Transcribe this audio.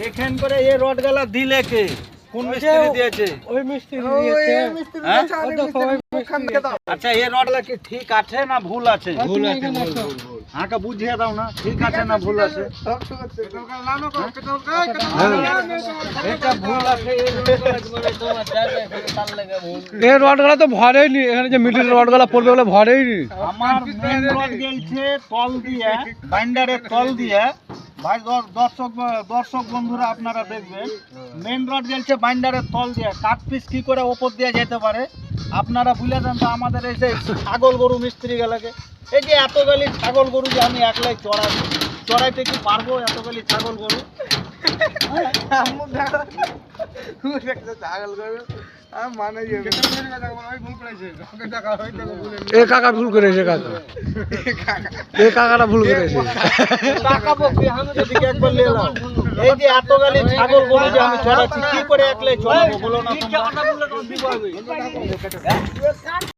এখান করে এই রড গালা দিলে কে? কোন মিস্ত্রি দিয়েছে? ওই মিস্ত্রি দিয়েছে। হ্যাঁ? ওই দেখো, ওই মিস্ত্রি দিয়েছে। আচ্ছা এই রডলা কি ঠিক আছে না ভুল আছে? ভুল আছে, ভুল। আমাকে বুঝিয়ে দাও না, ঠিক আছে না ভুল আছে? এটা ভুল আছে। এই রডগুলো তো ভরেই নি, এখানে যে মিডিল রডগুলো পড়বে ওগুলো ভরেই নি। আমার মেন রড গেলছে তল দিয়ে, বাইন্ডারের তল দিয়ে। ভাই দর্শক বন্ধুরা আপনারা দেখবেন, মেন রড গেলছে বাইন্ডারের তল দিয়ে। কাট পিস কি করে ওপর দিয়ে যেতে পারে আপনারা বুঝলে দেন তো। আমাদের এই যে ছাগল গরু মিস্ত্রি গেলাকে, এই যে এতগুলি ছাগল গরু যে আমি একলাই চড়াইতে কি পারবো? এতগুলি ছাগল গরু এ কাকা ভুল করেছে, কাকা এ কাকাটা ভুল করেছে। এদিকে একবার নিয়ে এলাম। এই যে এতগুলি ছাগল গরু যে আমি চড়াচ্ছি, কি করে একলাই চড়াবো বলো না তোমরা?